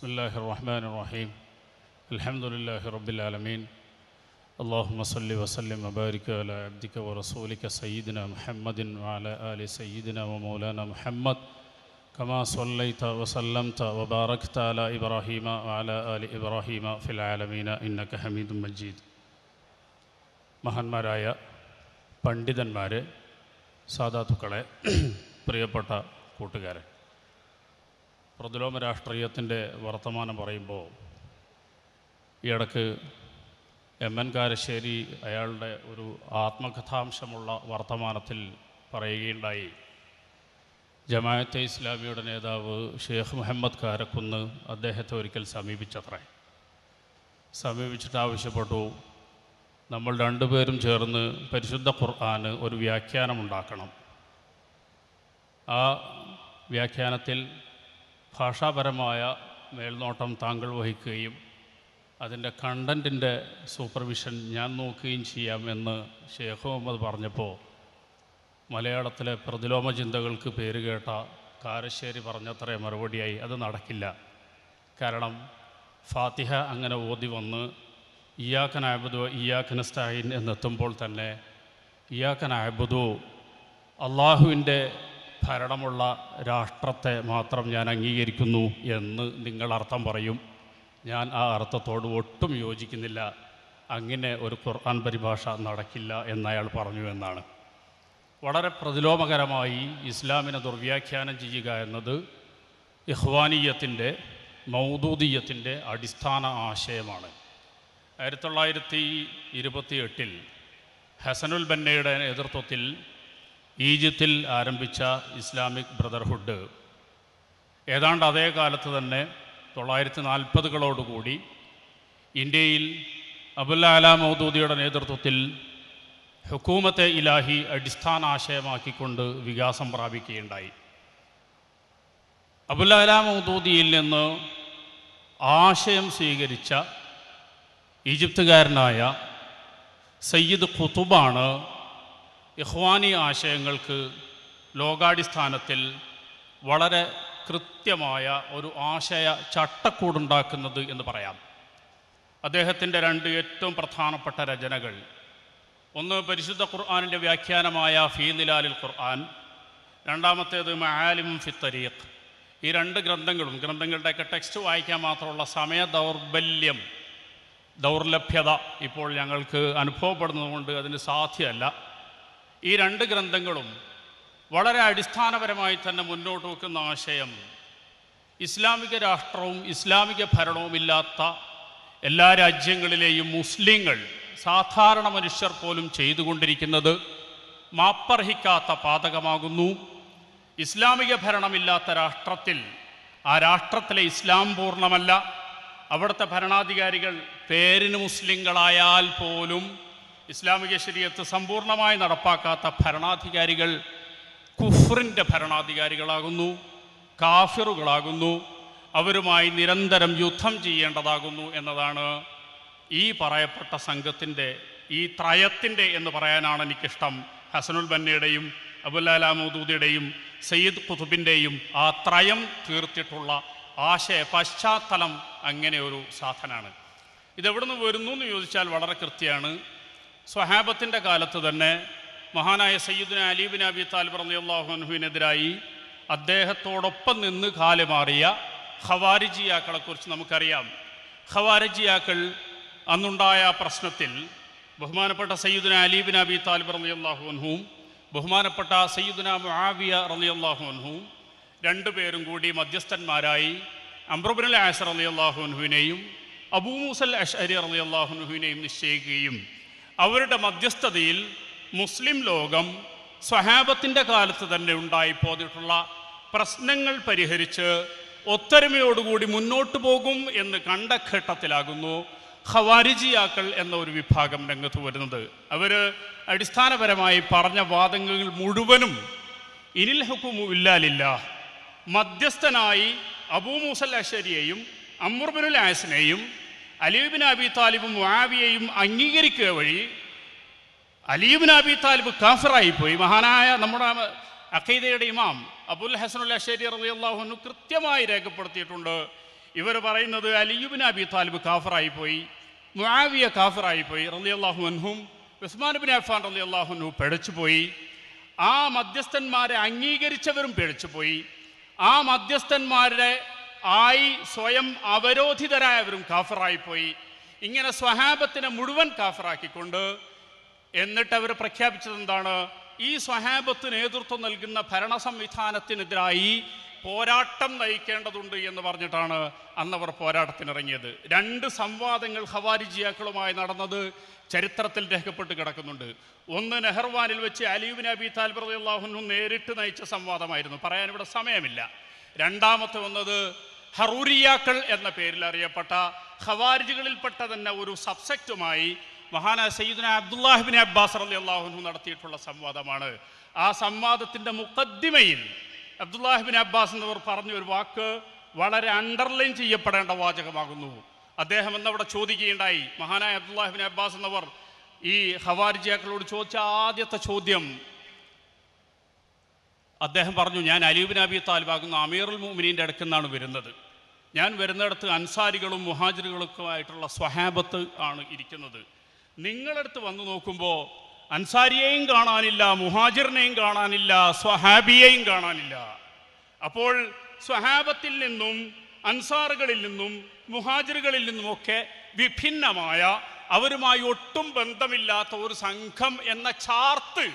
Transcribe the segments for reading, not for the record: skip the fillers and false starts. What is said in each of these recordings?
بسم الله الرحمن الرحيم الحمد لله رب العالمين اللهم صل وسلم وبارك على عبدك ورسولك سيدنا محمد وعلى آل سيدنا ومولانا محمد كما صليت وسلمت وباركت على إبراهيم وعلى آل إبراهيم في العالمين إنك حميد مجيد മഹാന്മാരായ പണ്ഡിതന്മാരെ, സാദാത്തുക്കളെ, പ്രിയപ്പെട്ട കൂട്ടുകാരെ, പ്രതിലോമ രാഷ്ട്രീയത്തിൻ്റെ വർത്തമാനം പറയുമ്പോൾ ഈയിടക്ക് എം.എൻ. കാരശ്ശേരി അയാളുടെ ഒരു ആത്മകഥാംശമുള്ള വർത്തമാനത്തിൽ പറയുകയുണ്ടായി. ജമാഅത്തെ ഇസ്ലാമിയുടെ നേതാവ് ഷെയ്ഖ് മുഹമ്മദ് കാരക്കുന്ന് അദ്ദേഹത്തെ ഒരിക്കൽ സമീപിച്ചിട്ട് ആവശ്യപ്പെട്ടു, നമ്മൾ രണ്ടുപേരും ചേർന്ന് പരിശുദ്ധ ഖുർആന് ഒരു വ്യാഖ്യാനമുണ്ടാക്കണം. ആ വ്യാഖ്യാനത്തിൽ ഭാഷാപരമായ മേൽനോട്ടം താങ്കൾ വഹിക്കുകയും അതിൻ്റെ കണ്ടൻറ്റിൻ്റെ സൂപ്പർവിഷൻ ഞാൻ നോക്കുകയും ചെയ്യാമെന്ന് ഷെയ്ഖ് മുഹമ്മദ് പറഞ്ഞപ്പോൾ മലയാളത്തിലെ പ്രതിലോമ ചിന്തകൾക്ക് പേരുകേട്ട കാരശ്ശേരി പറഞ്ഞത്രേ മറുപടിയായി, അത് നടക്കില്ല. കാരണം ഫാത്തിഹ അങ്ങനെ ഓതി വന്ന് ഇയ്യാക നഅ്ബുദു വ ഇയ്യാക നസ്തഈൻ എന്നെത്തുമ്പോൾ തന്നെ ഇയ്യാക നഅ്ബുദു അള്ളാഹുവിൻ്റെ ഭരണമുള്ള രാഷ്ട്രത്തെ മാത്രം ഞാൻ അംഗീകരിക്കുന്നു എന്ന് നിങ്ങൾ അർത്ഥം പറയും. ഞാൻ ആ അർത്ഥത്തോട് ഒട്ടും യോജിക്കുന്നില്ല. അങ്ങനെ ഒരു ഖുർആൻ പരിഭാഷ നടക്കില്ല എന്നയാൾ പറഞ്ഞു എന്നാണ്. വളരെ പ്രതിലോമകരമായി ഇസ്ലാമിനെ ദുർവ്യാഖ്യാനം ചെയ്യുക എന്നത് ഇഖ്വാനിയത്തിൻ്റെ മൗദൂദിയത്തിൻ്റെ അടിസ്ഥാന ആശയമാണ്. 1928 ഹസനുൽ ബന്നയുടെ നേതൃത്വത്തിൽ ഈജിപ്തിൽ ആരംഭിച്ച ഇസ്ലാമിക് ബ്രദർഹുഡ് ഏതാണ്ട് അതേ കാലത്ത് തന്നെ 1940കളോടുകൂടി ഇന്ത്യയിൽ അബുൽ അല മൗദൂദിയുടെ നേതൃത്വത്തിൽ ഹുക്കൂമത്തെ ഇലാഹി അടിസ്ഥാന ആശയമാക്കിക്കൊണ്ട് വികാസം പ്രാപിക്കുകയുണ്ടായി. അബുൽ അല മൗദൂദിയിൽ നിന്ന് ആശയം സ്വീകരിച്ച ഈജിപ്തുകാരനായ സയ്യിദ് ഖുതുബാണ് ഇഖ്വാനി ആശയങ്ങൾക്ക് ലോകാടിസ്ഥാനത്തിൽ വളരെ കൃത്യമായ ഒരു ആശയ ചട്ടക്കൂടുണ്ടാക്കുന്നത് എന്ന് പറയാം. അദ്ദേഹത്തിൻ്റെ രണ്ട് ഏറ്റവും പ്രധാനപ്പെട്ട രചനകൾ, ഒന്ന് പരിശുദ്ധ ഖുർആനിൻ്റെ വ്യാഖ്യാനമായ ഫീ നിലാലിൽ ഖുർആൻ, രണ്ടാമത്തേത് മആലിം ഫി തരീഖ്. ഈ രണ്ട് ഗ്രന്ഥങ്ങളുടെയൊക്കെ ടെക്സ്റ്റ് വായിക്കാൻ മാത്രമുള്ള സമയ ദൗർലഭ്യത ഇപ്പോൾ ഞങ്ങൾക്ക് അനുഭവപ്പെടുന്നതുകൊണ്ട് അതിന് സാധ്യമല്ല. ഈ രണ്ട് ഗ്രന്ഥങ്ങളും വളരെ അടിസ്ഥാനപരമായി തന്നെ മുന്നോട്ട് വെക്കുന്ന ആശയം, ഇസ്ലാമിക രാഷ്ട്രവും ഇസ്ലാമിക ഭരണവുമില്ലാത്ത എല്ലാ രാജ്യങ്ങളിലെയും മുസ്ലിങ്ങൾ, സാധാരണ മനുഷ്യർ പോലും ചെയ്തുകൊണ്ടിരിക്കുന്നത് മാപ്പർഹിക്കാത്ത പാതകമാകുന്നു. ഇസ്ലാമിക ഭരണമില്ലാത്ത രാഷ്ട്രത്തിൽ ആ രാഷ്ട്രത്തിലെ ഇസ്ലാം പൂർണ്ണമല്ല. അവിടുത്തെ ഭരണാധികാരികൾ പേരിന് മുസ്ലിങ്ങളായാൽ പോലും ഇസ്ലാമിക ശരീഅത്ത് സമ്പൂർണ്ണമായി നടപ്പാക്കാത്ത ഭരണാധികാരികൾ കുഫ്റിൻ്റെ ഭരണാധികാരികളാകുന്നു, കാഫിറുകളാകുന്നു. അവരുമായി നിരന്തരം യുദ്ധം ചെയ്യേണ്ടതാകുന്നു എന്നതാണ് ഈ പറയപ്പെട്ട സംഘത്തിൻ്റെ, ഈ ത്രയത്തിൻ്റെ എന്ന് പറയാനാണ് എനിക്കിഷ്ടം. ഹസനുൽ ബന്നയുടെയും അബുൽ അല മൗദൂദിയുടെയും സയ്യിദ് ഖുതുബിൻ്റെയും ആ ത്രയം തീർത്തിട്ടുള്ള ആശയ പശ്ചാത്തലം അങ്ങനെ ഒരു സാധനമാണ്. ഇതെവിടുന്ന് വരുന്നു എന്ന് ചോദിച്ചാൽ വളരെ കൃത്യമാണ്. സ്വഹാബത്തിൻ്റെ കാലത്ത് തന്നെ മഹാനായ സയ്യിദുന അലി ബിൻ അബി താലിബ് റളിയല്ലാഹു അൻഹുവിനെതിരായി അദ്ദേഹത്തോടൊപ്പം നിന്ന് കാലുമാറിയ ഖവാരിജിയാക്കളെക്കുറിച്ച് നമുക്കറിയാം. ഖവാരിജിയാക്കൾ അന്നുണ്ടായ പ്രശ്നത്തിൽ ബഹുമാനപ്പെട്ട സയ്യിദുന അലി ബിൻ അബി താലിബ് റളിയല്ലാഹു അൻഹുവും ബഹുമാനപ്പെട്ട സയ്യിദുന മുആവിയ റളിയല്ലാഹു അൻഹുവും രണ്ടുപേരും കൂടി മധ്യസ്ഥന്മാരായി അംർ ഇബ്നുൽ ആസ് റളിയല്ലാഹു അൻഹുവിനെയും അബൂ മൂസൽ അശ്അരി റളിയല്ലാഹു അൻഹുവിനെയും നിശ്ചയിക്കുകയും അവരുടെ മധ്യസ്ഥതയിൽ മുസ്ലിം ലോകം സ്വഹാബത്തിൻ്റെ കാലത്ത് തന്നെ ഉണ്ടായിപ്പോന്നിട്ടുള്ള പ്രശ്നങ്ങൾ പരിഹരിച്ച് ഒത്തൊരുമയോടുകൂടി മുന്നോട്ട് പോകും എന്ന് കണ്ട ഘട്ടത്തിലാകുന്നു ഖവാരിജിയാക്കൾ എന്ന ഒരു വിഭാഗം രംഗത്ത് വരുന്നത്. അവർ അടിസ്ഥാനപരമായി പറഞ്ഞ വാദങ്ങൾ മുഴുവനും ഇനിൽ ഹുക്കുമു ഇല്ലാ ലില്ലാഹ്, മധ്യസ്ഥനായി അബൂ മൂസൽ അശ്അരിയെയും അംർ ഇബ്നുൽ ആസിനെയും അലി ഇബ്നു അബി താലിബും മുആവിയയും അംഗീകരിക്കുക വഴി അലി ഇബ്നു അബി താലിബ് കാഫിറായിപ്പോയി. മഹാനായ നമ്മുടെ അഖീദയുടെ ഇമാം അബുൽ ഹസനുൽ അശ്അരി റളിയല്ലാഹു അൻഹു കൃത്യമായി രേഖപ്പെടുത്തിയിട്ടുണ്ട്, ഇവർ പറയുന്നത് അലി ഇബ്നു അബി താലിബ് കാഫിറായിപ്പോയി, മുആവിയ കാഫിറായിപ്പോയി റളിയല്ലാഹു അൻഹും, ഉസ്മാൻ ഇബ്നു അഫ്ഫാൻ റളിയല്ലാഹു അൻഹു പിഴച്ചുപോയി, ആ മധ്യസ്ഥന്മാരെ അംഗീകരിച്ചവരും പിഴച്ചുപോയി, ആ മധ്യസ്ഥന്മാരുടെ ആയി സ്വയം അവരോധിതരായവരും കാഫിറായിപ്പോയി. ഇങ്ങനെ സ്വഹാബത്തിനെ മുഴുവൻ കാഫിറാക്കിക്കൊണ്ട് എന്നിട്ട് അവർ പ്രഖ്യാപിച്ചത് എന്താണ്? ഈ സ്വഹാബത്ത് നേതൃത്വം നൽകുന്ന ഭരണ സംവിധാനത്തിനെതിരായി പോരാട്ടം നയിക്കേണ്ടതുണ്ട് എന്ന് പറഞ്ഞിട്ടാണ് അന്നവർ പോരാട്ടത്തിനിറങ്ങിയത്. 2 സംവാദങ്ങൾ ഖവാരിജിയാക്കളുമായി നടന്നത് ചരിത്രത്തിൽ രേഖപ്പെട്ട് കിടക്കുന്നുണ്ട്. ഒന്ന് നെഹർവാനിൽ വെച്ച് അലി ഇബ്നു അബി താലിബ് റളിയല്ലാഹു അൻഹു നേരിട്ട് നയിച്ച സംവാദമായിരുന്നു, പറയാൻ ഇവിടെ സമയമില്ല. രണ്ടാമത്തെ വന്നത് ഹറൂരിയാക്കൾ എന്ന പേരിൽ അറിയപ്പെട്ട ഖവാരിജികളിൽപ്പെട്ട തന്നെ ഒരു സബ്സെക്റ്റുമായി മഹാനായ സയ്യിദുന അബ്ദുല്ലാഹി ഇബ്നു അബ്ബാസ് റളിയല്ലാഹു അൻഹു നടത്തിയിട്ടുള്ള സംവാദമാണ്. ആ സംവാദത്തിൻ്റെ മുഖദ്ദിമയിൽ അബ്ദുല്ലാഹി ഇബ്നു അബ്ബാസ് എന്നവർ പറഞ്ഞ ഒരു വാക്ക് വളരെ അണ്ടർലൈൻ ചെയ്യപ്പെടേണ്ട വാചകമാകുന്നു. അദ്ദേഹം എന്നവിടെ ചോദിക്കുകയുണ്ടായി, മഹാനായ അബ്ദുല്ലാഹി ഇബ്നു അബ്ബാസ് എന്നവർ ഈ ഖവാരിജിയാക്കളോട് ചോദിച്ച ആദ്യത്തെ ചോദ്യം, അദ്ദേഹം പറഞ്ഞു, ഞാൻ അലി ഇബ്നു അബി താലിബ് ആകുന്ന അമീറുൽ മുഅ്മിനീൻ്റെ അടുക്കൽ നിന്നാണ് വരുന്നത്. ഞാൻ വരുന്നിടത്ത് അൻസാരികളും മുഹാജിറുകൾക്കുമായിട്ടുള്ള സ്വഹാബത്ത് ആണ് ഇരിക്കുന്നത്. നിങ്ങളടുത്ത് വന്നു നോക്കുമ്പോൾ അൻസാരിയെയും കാണാനില്ല, മുഹാജിറിനെയും കാണാനില്ല, സ്വഹാബിയെയും കാണാനില്ല. അപ്പോൾ സ്വഹാബത്തിൽ നിന്നും അൻസാറുകളിൽ നിന്നും മുഹാജിറുകളിൽ നിന്നുമൊക്കെ വിഭിന്നമായ, അവരുമായി ഒട്ടും ബന്ധമില്ലാത്ത ഒരു സംഘം എന്ന ചാർത്ത്,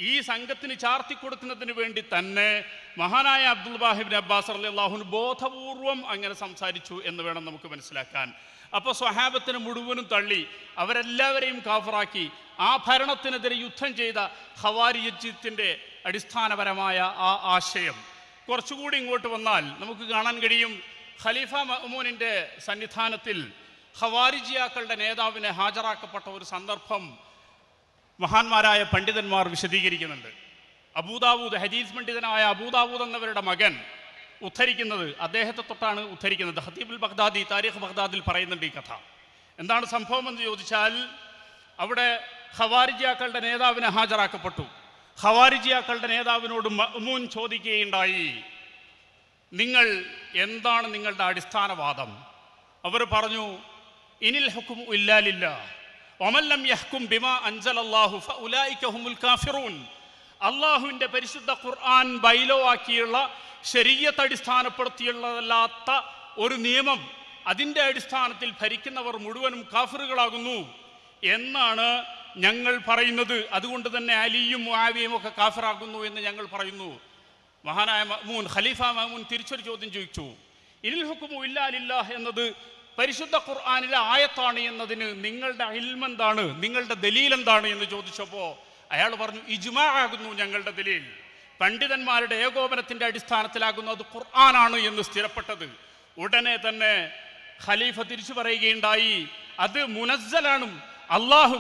ഈ സംഘത്തിന് ചാർത്തി കൊടുക്കുന്നതിന് വേണ്ടി തന്നെ മഹാനായ അബ്ദുല്ലാഹി ഇബ്നു അബ്ബാസ് റളിയല്ലാഹു അൻഹു ബോധപൂർവം അങ്ങനെ സംസാരിച്ചു എന്ന് വേണം നമുക്ക് മനസ്സിലാക്കാൻ. അപ്പോൾ സ്വഹാബത്തിന് മുഴുവനും തള്ളി, അവരെല്ലാവരെയും കാഫിറാക്കി, ആ ഭരണത്തിനെതിരെ യുദ്ധം ചെയ്ത ഖവാരിജിയത്തിൻ്റെ അടിസ്ഥാനപരമായ ആ ആശയം കുറച്ചുകൂടി ഇങ്ങോട്ട് വന്നാൽ നമുക്ക് കാണാൻ കഴിയും. ഖലീഫ മഅ്മൂനിൻ്റെ സന്നിധാനത്തിൽ ഖവാരിജിയാക്കളുടെ നേതാവിനെ ഹാജരാക്കപ്പെട്ട ഒരു സന്ദർഭം മഹാന്മാരായ പണ്ഡിതന്മാർ വിശദീകരിക്കുന്നുണ്ട്. അബൂദാവൂദ്, ഹദീസ് പണ്ഡിതനായ അബൂദാവൂദ് എന്നവരുടെ മകൻ ഉദ്ധരിക്കുന്നത്, അദ്ദേഹത്തെ തൊട്ടാണ് ഉദ്ധരിക്കുന്നത്. ഖതീബുൽ ബഗ്ദാദി താരീഖ് ബഗ്ദാദിൽ പറയുന്നുണ്ട് ഈ കഥ. എന്താണ് സംഭവം എന്ന് ചോദിച്ചാൽ, അവിടെ ഖവാരിജിയാക്കളുടെ നേതാവിനെ ഹാജരാക്കപ്പെട്ടു. ഖവാരിജിയാക്കളുടെ നേതാവിനോട് മഅ്മൂൻ ചോദിക്കുകയുണ്ടായി, നിങ്ങൾ എന്താണ് നിങ്ങളുടെ അടിസ്ഥാനവാദം? അവർ പറഞ്ഞു, ഇനിൽ ഹുക്മു ഇല്ലാ ലില്ലാഹ് വമൻ ലം യഹ്കും ബിമാ അൻസലല്ലാഹു ഫഉലൈക ഹുമുൽ കാഫിറൂൻ. അല്ലാഹുവിൻ്റെ പരിശുദ്ധ ഖുർആൻ ബൈലോ ആക്കിയുള്ള, ശരീഅത്ത് അടിസ്ഥാനപ്പെടുത്തിയുള്ളതല്ലാത്ത ഒരു നിയമം, അതിൻ്റെ അടിസ്ഥാനത്തിൽ ഭരിക്കുന്നവർ മുഴുവനും കാഫിറുകളാകുന്നു എന്നാണ് ഞങ്ങൾ പറയുന്നത്. അതുകൊണ്ട് തന്നെ അലിയും മുആവിയയും ഒക്കെ കാഫിറാകുന്നു എന്ന് ഞങ്ങൾ പറയുന്നു. മഹാനായ മഅ്മൂൻ, ഖലീഫ മഅ്മൂൻ തിരിച്ചൊരു ചോദ്യം ചോദിച്ചു, ഇനിൽ ഹുക്മു ഇല്ലാ ലില്ലാഹ് എന്നത് പരിശുദ്ധ ഖുർആനിലെ ആയത്താണ് എന്നതിന് നിങ്ങളുടെ ഇൽമ് എന്താണ്, നിങ്ങളുടെ ദലീൽ എന്താണ് എന്ന് ചോദിച്ചപ്പോൾ അയാൾ പറഞ്ഞു, ഇജ്മാ ആകുന്നു ഞങ്ങളുടെ ദലീൽ, പണ്ഡിതന്മാരുടെ ഏകോപനത്തിൻ്റെ അടിസ്ഥാനത്തിലാകുന്നു അത് ഖുർആനാണ് എന്ന് സ്ഥിരപ്പെട്ടത്. ഉടനെ തന്നെ ഖലീഫ തിരിച്ചു പറയുകയുണ്ടായി, അത് മുനസ്സലാണ്,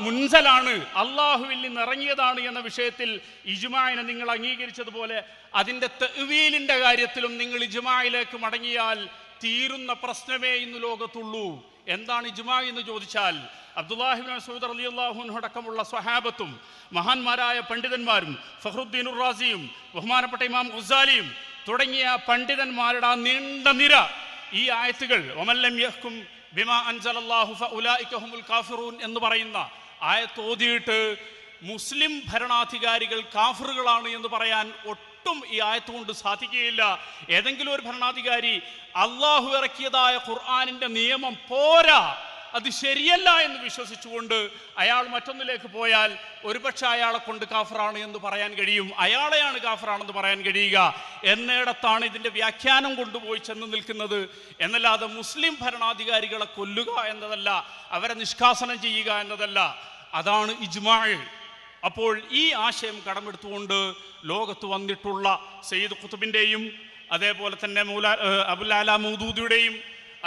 മുൻസലാണ്, അള്ളാഹുവിൽ നിന്ന് ഇറങ്ങിയതാണ് എന്ന വിഷയത്തിൽ ഇജ്മാഇനെ നിങ്ങൾ അംഗീകരിച്ചതുപോലെ അതിൻ്റെ തഅ്വീലിൻ്റെ കാര്യത്തിലും നിങ്ങൾ ഇജ്മാഇലേക്ക് മടങ്ങിയാൽ തീരുന്ന പ്രശ്നമേ ഇന്ന് ലോകത്തുള്ളൂ. എന്താണ് ഇജ്മാ എന്ന് ചോദിച്ചാൽ, അബ്ദുല്ലാഹി ഇബ്നു മസ്ഊദ് റളിയല്ലാഹു അൻഹു അടക്കമുള്ള സ്വഹാബത്തും മഹാന്മാരായ പണ്ഡിതന്മാരും ഫഖ്റുദ്ദീൻ റാസിയും ബഹുമാനപ്പെട്ട ഇമാം ഗസാലിയും തുടങ്ങിയ പണ്ഡിതന്മാരുടെ ആ നീണ്ട നിര ഈ ആയത്തുകൾ വമൻ ലം യഹ്കും ബിമാ അൻസലല്ലാഹു ഫഉലൈക ഹുമുൽ കാഫിറൂൻ എന്ന് പറയുന്ന ആയത്ത് ഓതിയിട്ട് മുസ്ലിം ഭരണാധികാരികൾ കാഫിറുകളാണ് എന്ന് പറയാൻ ഒട്ടും ഈ ആയത്ത് കൊണ്ട് സാധിക്കുകയില്ല. ഏതെങ്കിലും ഒരു ഭരണാധികാരി അള്ളാഹു ഇറക്കിയതായ ഖുർആനിൻ്റെ നിയമം പോരാ, അത് ശരിയല്ല എന്ന് വിശ്വസിച്ചുകൊണ്ട് അയാൾ മറ്റൊന്നിലേക്ക് പോയാൽ ഒരുപക്ഷെ അയാളെ കൊണ്ട് കാഫിറാണ് എന്ന് പറയാൻ കഴിയും, അയാളെയാണ് കാഫിറാണെന്ന് പറയാൻ കഴിയുക. എന്നിടത്താണ് ഇതിൻ്റെ വ്യാഖ്യാനം കൊണ്ടുപോയി ചെന്ന് നിൽക്കുന്നത്. എന്നല്ലാതെ മുസ്ലിം ഭരണാധികാരികളെ കൊല്ലുക എന്നതല്ല, അവരെ നിഷ്കാസനം ചെയ്യുക എന്നതല്ല, അതാണ് ഇജ്മാ. അപ്പോൾ ഈ ആശയം കടമെടുത്തുകൊണ്ട് ലോകത്ത് വന്നിട്ടുള്ള സയ്യിദ് ഖുത്ബിൻ്റെയും അതേപോലെ തന്നെ അബുൽ അല മൗദൂദിയുടെയും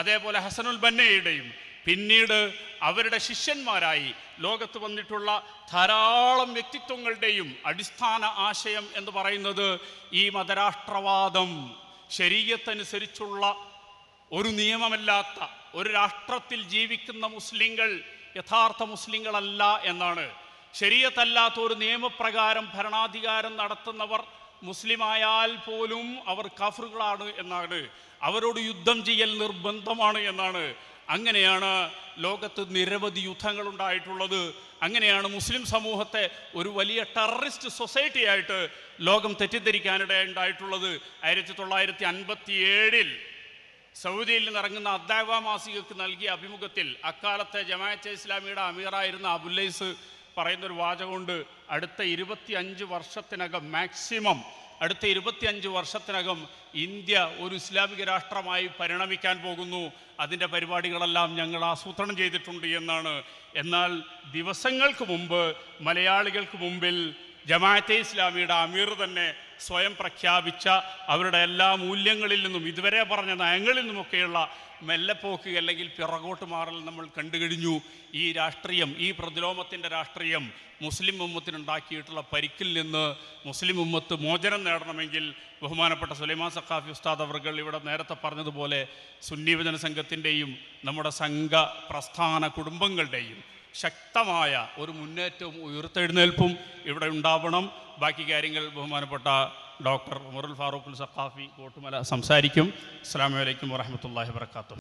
അതേപോലെ ഹസനുൽ ബന്നയുടെയും പിന്നീട് അവരുടെ ശിഷ്യന്മാരായി ലോകത്ത് വന്നിട്ടുള്ള ധാരാളം വ്യക്തിത്വങ്ങളുടെയും അടിസ്ഥാന ആശയം എന്ന് പറയുന്നത് ഈ മതരാഷ്ട്രവാദം, ശരീഅത്തനുസരിച്ചുള്ള ഒരു നിയമമല്ലാത്ത ഒരു രാഷ്ട്രത്തിൽ ജീവിക്കുന്ന മുസ്ലിങ്ങൾ യഥാർത്ഥ മുസ്ലിങ്ങളല്ല എന്നാണ്. ശരീഅത്തല്ലാത്ത ഒരു നിയമപ്രകാരം ഭരണാധികാരം നടത്തുന്നവർ മുസ്ലിമായാൽ പോലും അവർ കാഫറുകളാണ് എന്നാണ്, അവരോട് യുദ്ധം ചെയ്യൽ നിർബന്ധമാണ് എന്നാണ്. അങ്ങനെയാണ് ലോകത്ത് നിരവധി യുദ്ധങ്ങൾ ഉണ്ടായിട്ടുള്ളത്. അങ്ങനെയാണ് മുസ്ലിം സമൂഹത്തെ ഒരു വലിയ ടെററിസ്റ്റ് സൊസൈറ്റി ആയിട്ട് ലോകം തെറ്റിദ്ധരിക്കാനിടയുണ്ടായിട്ടുള്ളത്. 1957 സൗദിയിൽ നിന്നിറങ്ങുന്ന അദ്ദഅവ മാസികക്ക് നൽകിയ അഭിമുഖത്തിൽ അക്കാലത്തെ ജമാഅത്തെ ഇസ്ലാമിയുടെ അമീറായിരുന്ന അബുല്ലൈസ് പറയുന്നൊരു വാചകമുണ്ട്: അടുത്ത 25 വർഷത്തിനകം, മാക്സിമം അടുത്ത 25 വർഷത്തിനകം ഇന്ത്യ ഒരു ഇസ്ലാമിക രാഷ്ട്രമായി പരിണമിക്കാൻ പോകുന്നു. അതിൻ്റെ പരിപാടികളെല്ലാം ഞങ്ങൾ ആസൂത്രണം ചെയ്തിട്ടുണ്ട് എന്നാണ്. എന്നാൽ ദിവസങ്ങൾക്ക് മുമ്പ് മലയാളികൾക്ക് മുമ്പിൽ ജമാഅത്തെ ഇസ്ലാമിയുടെ അമീർ തന്നെ സ്വയം പ്രഖ്യാപിച്ച അവരുടെ എല്ലാ മൂല്യങ്ങളിൽ നിന്നും ഇതുവരെ പറഞ്ഞ നയങ്ങളിൽ നിന്നുമൊക്കെയുള്ള മെല്ലെപ്പോക്ക് അല്ലെങ്കിൽ പിറകോട്ട് മാറൽ നമ്മൾ കണ്ടു കഴിഞ്ഞു. ഈ രാഷ്ട്രീയം, ഈ പ്രതിലോമത്തിൻ്റെ രാഷ്ട്രീയം മുസ്ലിം ഉമ്മത്തിനുണ്ടാക്കിയിട്ടുള്ള പരിക്കിൽ നിന്ന് മുസ്ലിം ഉമ്മത്ത് മോചനം നേടണമെങ്കിൽ ബഹുമാനപ്പെട്ട സുലൈമാൻ സഖാഫി ഉസ്താദ് അവർകൾ ഇവിടെ നേരത്തെ പറഞ്ഞതുപോലെ സുന്നി യുവജന സംഘത്തിൻ്റെയും നമ്മുടെ സംഘ പ്രസ്ഥാന കുടുംബങ്ങളുടെയും ശക്തമായ ഒരു മുന്നേറ്റവും ഉയർത്തെഴുന്നേൽപ്പും ഇവിടെ ഉണ്ടാവണം. ബാക്കി കാര്യങ്ങൾ ബഹുമാനപ്പെട്ട ഡോക്ടർ ഉമറുൽ ഫാറൂഖുൽ സഖാഫി കോട്ടുമല സംസാരിക്കും. അസ്സലാമു അലൈക്കും വറഹ്മത്തുള്ളാഹി വബറകാതുഹു.